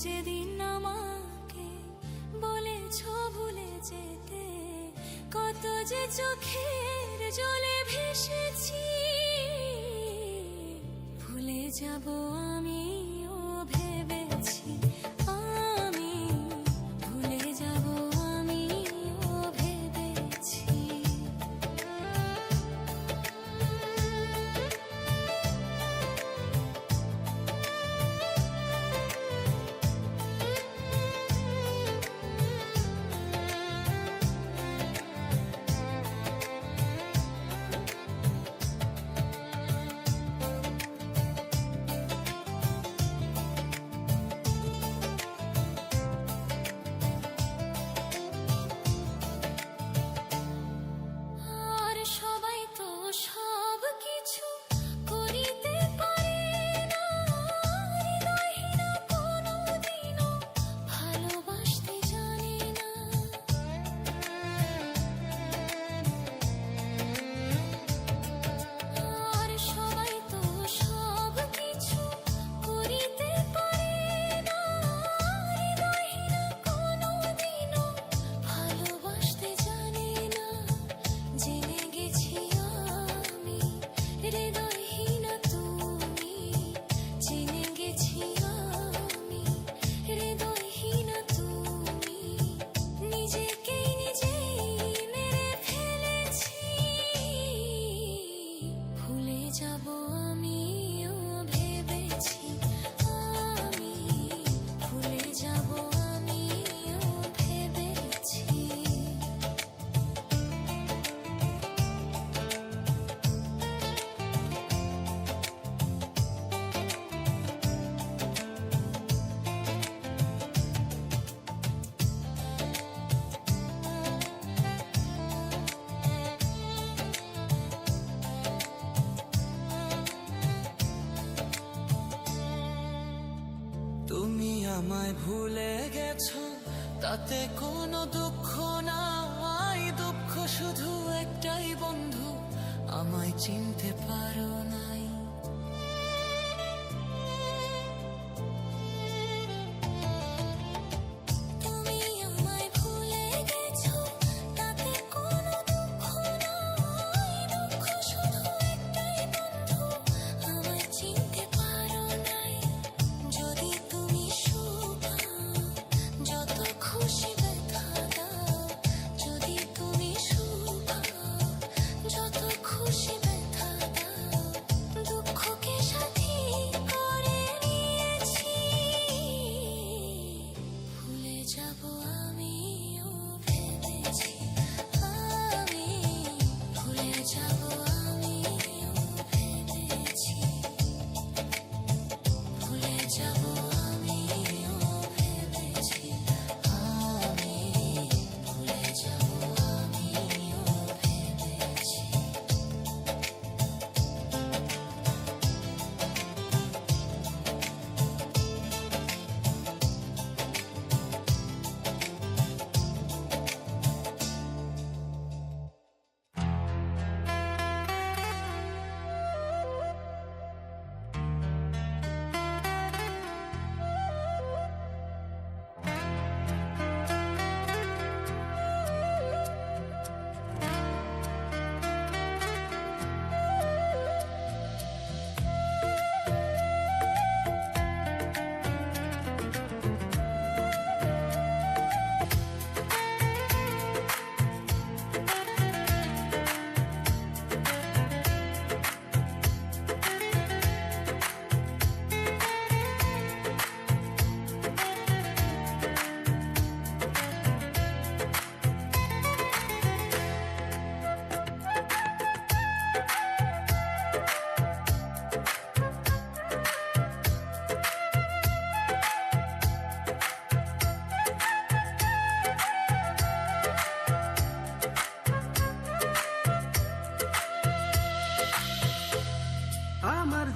যেদিন আমাকে বলেছ ভুলে যেতে, কত যে চোখের জলে ভেসেছি। ভুলে যাব আমিও ভেবেছি, আমি ভুলে যাব আমিও ভেবেছি। তুমি আমায় ভুলে গেছো, তাতে কোনো দুঃখ নাই। দুঃখ শুধু একটাই বন্ধু, আমায় চিনতে পারো নাই।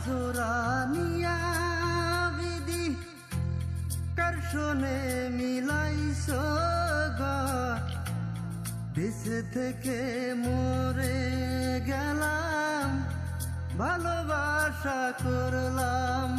জোরানিয়া বিধি কারশনে মিলাইছ দেশে থেকে মরে গেলাম, ভালোবাসা করলাম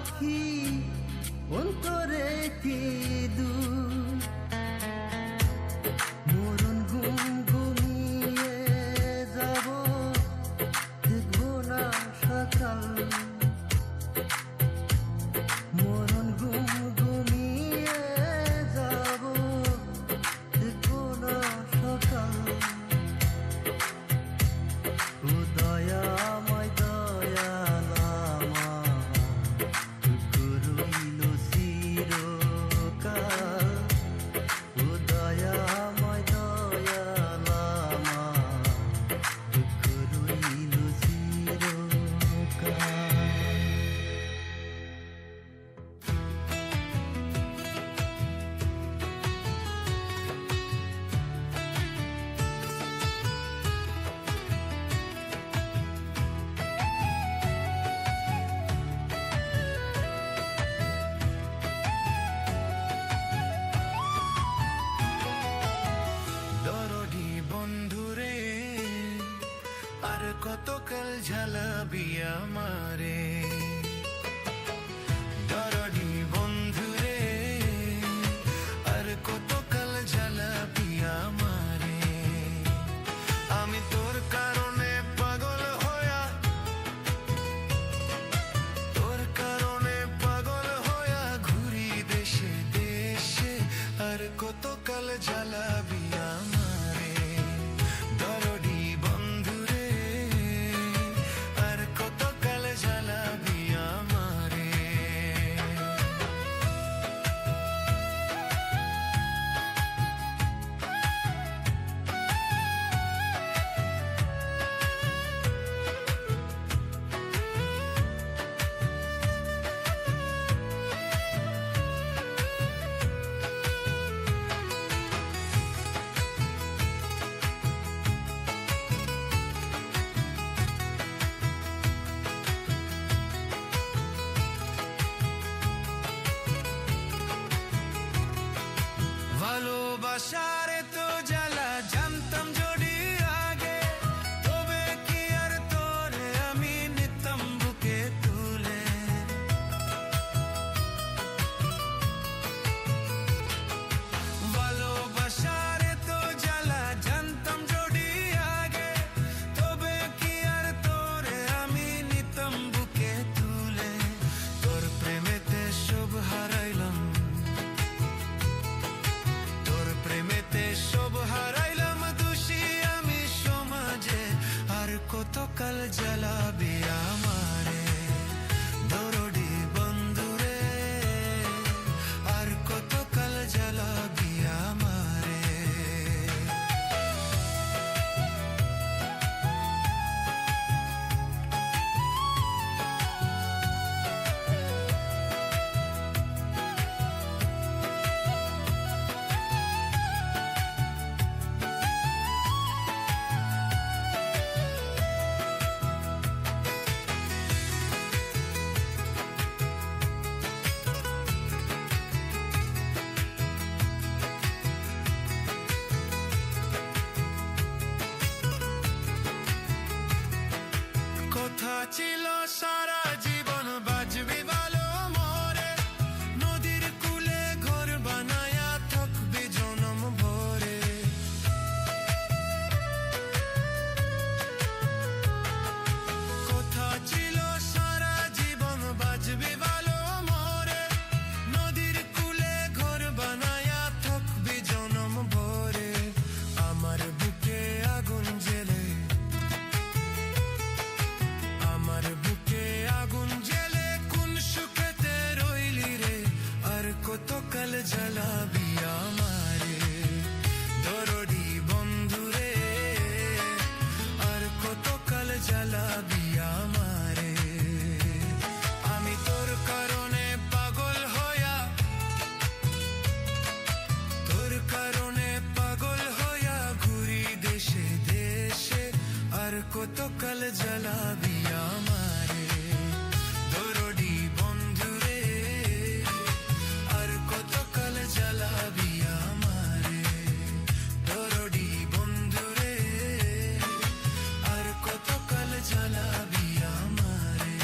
পাখি অন্তরে কি দূর মরণ ঘুম ঘুমিয়ে যাব দেখবো না সকাল মরণ ঘুম ঘুমিয়ে যাব দেখবো না সকাল ও দয়াময় দয়াল আমার রইল চিরকাল ও দয়াময় দয়াল আমার রইল চিরকাল দরদি বন্ধুরে আর কতকাল ঝালাবি আমারে দরদি বন্ধুরে আর কতকাল ঝালাবি আমারে আমি তোর কারণে পাগল হইয়া তোর কারণে পাগল হইয়া ঘুরি দেশে দেশে আর কতকাল ঝালাবি আমারে দরদি বন্ধুরে আর কতকাল ঝালাবি আমারে ভালোবাসার তো জ্বালা জানতাম যদি আগে তবে কি আর তোরে আমি নিতাম বুকে তুলে ভালোবাসার তো জ্বালা জানতাম যদি আগে তবে কি আর তোরে আমি নিতাম বুকে তুলে তোর প্রেমেতে সব হারাইলাম তোর প্রেমেতে সব হারাইলাম দোষী আমি সমাজে আর কতকাল জ্বালাবি আমারে দরদি বন্ধুরে আর কতকাল জ্বালাবি আমারে কথা ছিল সারা জীবন বাজবি ভালো মরে নদীর কূলে ঘর বানায়া থাকবি জনম ভরে কথা ছিল সারা জীবন বাজবি ভালো মরে নদীর কূলে ঘর বানায়া থাকবি জনম ভরে আমার বুকে আগুন জ্বেলে আমার বুকে আগুন জ্বেলে কোন সুখেতে রইলি রে আর কতকাল জ্বালাবি আমারে দরদি বন্ধুরে আর কতকাল জ্বালাবি আমারে আমি তোর কারণে পাগল হইয়া তোর কারণে পাগল হইয়া ঘুরি দেশে দেশে আর কতকাল জ্বালাবি আমারে দরদি বন্ধুরে আর কতকাল জ্বালাবি আমারে দরদি বন্ধুরে আর কতকাল জ্বালাবি আমারে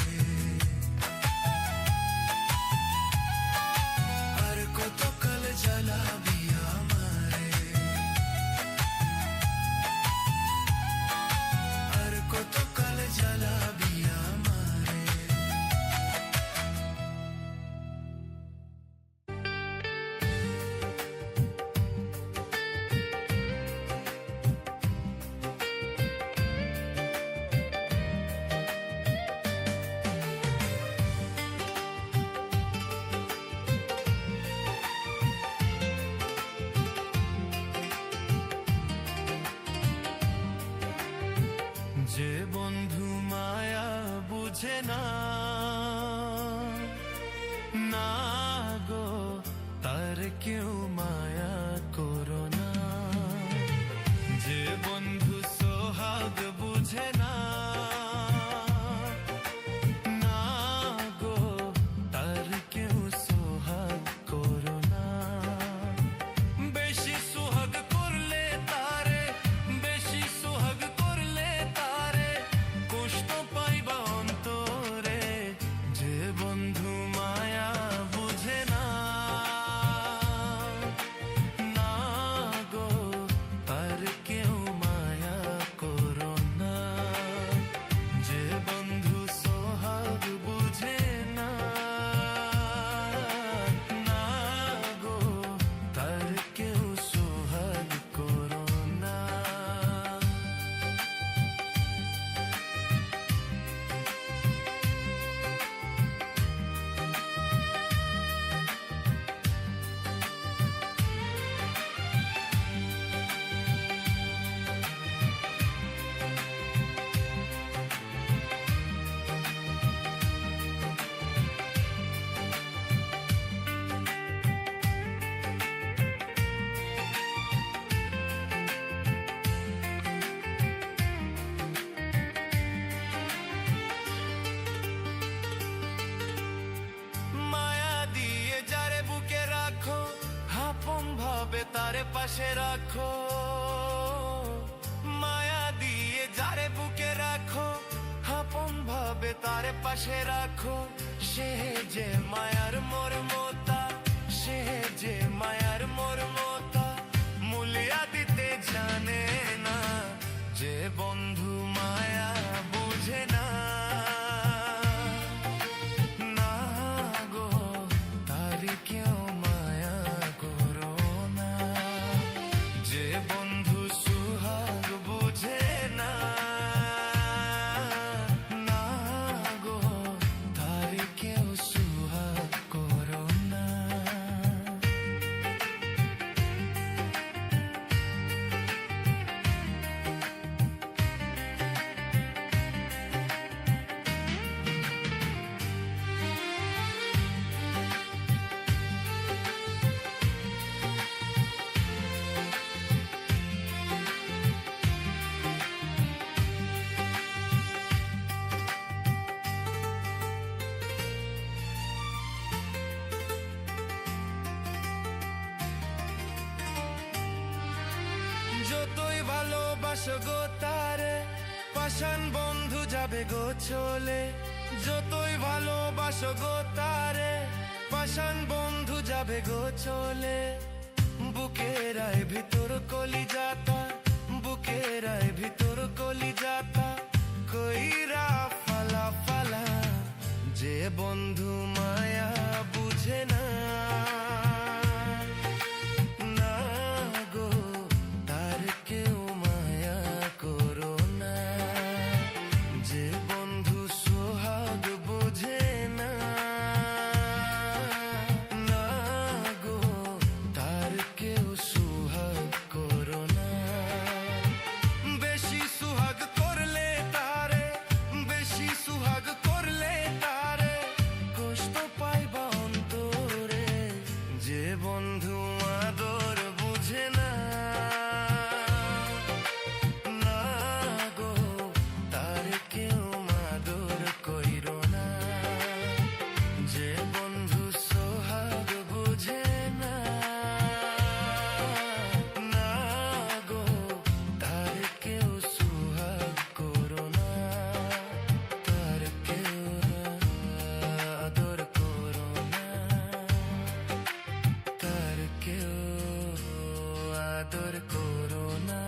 পাশে রাখো, মায়া দিয়ে যারে বুকে রাখো, আপন ভাবে তার পাশে রাখো। সে যে মায়ার মর্মতা, সে যে মায়ার মর্মতা মূল্যা দিতে জানে না। যে বন্ধু মায়া বুঝে না, না গো তার কেউ মায়া করো না। যে বন্ধু সুহাগ বুঝে না, না গো তার কেউ সুহাগ করো না। যতই ভালোবাসো গো তারে, পাষাণ বন্ধু যাবে গো চলে। যতই ভালোবাসো গো তারে, পাষাণ বন্ধু যাবে গো চলে। বুকের আয় ভিতর কলি যাতা, বুকের আয় ভিতর কলি যাতা কইরা ফালা ফালা। যে বন্ধু মায়া বুঝে না, না গো তার কেউ মায়া করো না। যে বন্ধু সোহাগ বুঝে না, না গো তার কেউ সুহাগ করো না। বেশি সুহাগ করলে তারে, বেশি সুহাগ করলে তারে কষ্ট পাইবা অন্তরে। যে বন্ধু আদর বুঝে না, না গো তার কেউ আদর কইরো না। যে বন্ধু সোহাগ বুঝে না, না গো তার কেউ সুহাগ করো না। তার কেউ আদর করো না, তার কেউ আদর করো না।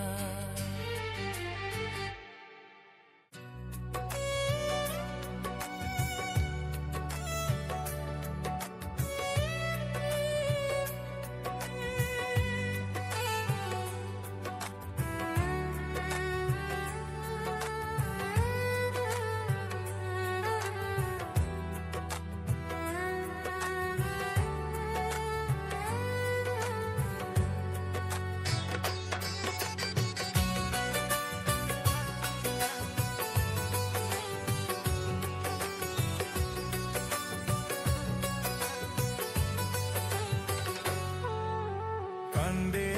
কান্দে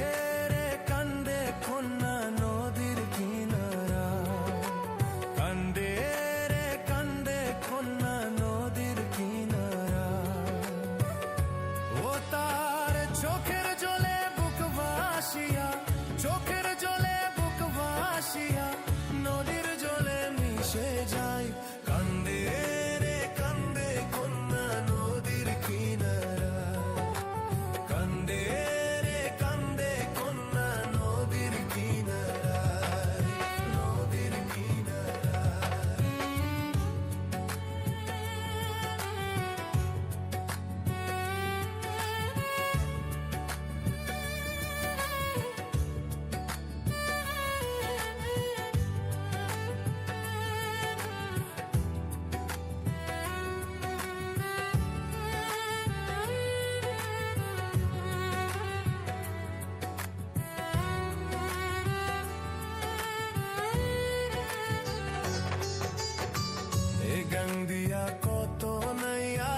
রে কান্দে কন্যা নদীর কিনারা, কান্দে রে কান্দে কন্যা নদীর কিনারা। ও তার চোখের জলে বুক ভাসিয়া, চোখের জলে বুক ভাসিয়া নদীর জলে মিশে যায়। কান্দে রে কান্দে কন্যা নদীর কিনারা, কান্দে রে কান্দে কন্যা নদীর কিনারা, নদীর কিনারা। এ গান দিয়া কত নাইয়া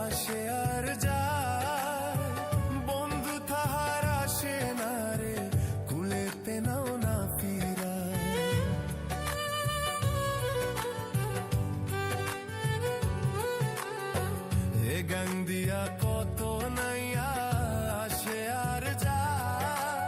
আসে আর যায়, বন্ধু তাহার আসে না রে কুলেতে নাও না ফিরায়। এ গান দিয়া কত নাইয়া আসে আর যায়,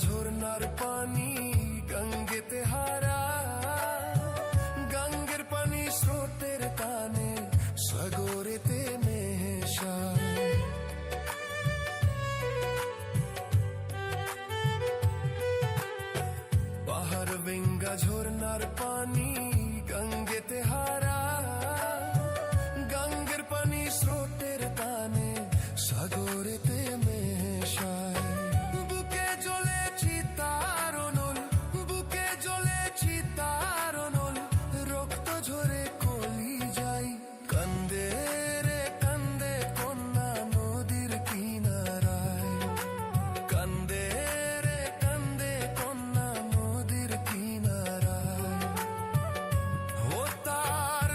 ঝর্ণার পানি গঙ্গেতে হারা, গঙ্গের পানি স্রোতের টানে সাগরেতে মেশায়। পাহাড় বেঙ্গা ঝর্ণার পানি গঙ্গেতে হারা, গঙ্গের পানি স্রোতের টানে সাগরেতে মেশায়। বুকে জ্বলেছি তার অনল, বুকে জ্বলেছি তার অনল, রক্ত ঝরে কলি যাই। কান্দে রে কান্দে কন্যা নদীর কিনারায়, কান্দে রে কান্দে কন্যা নদীর কিনারায়। ও তার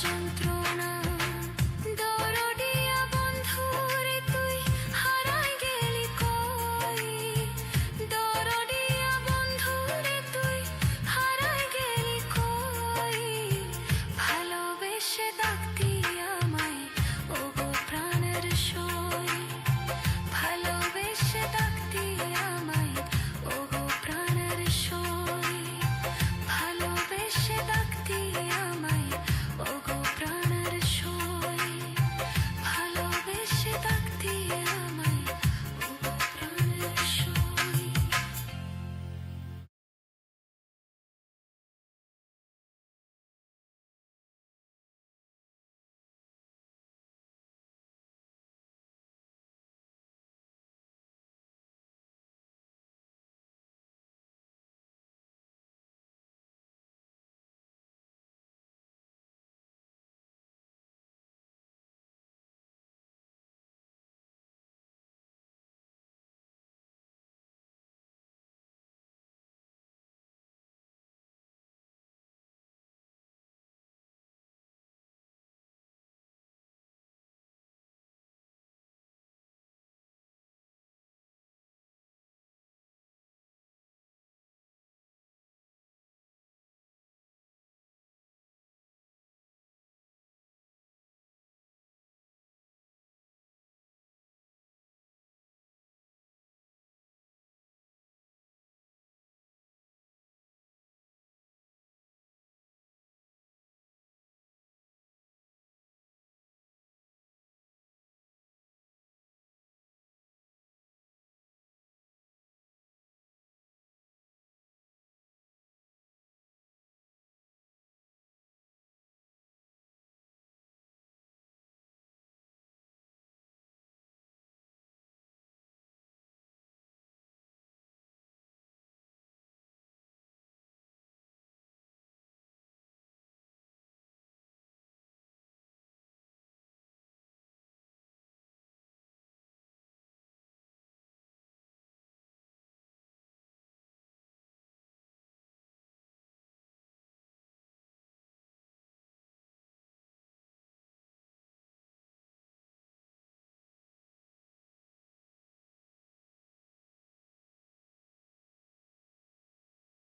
যন্ত্র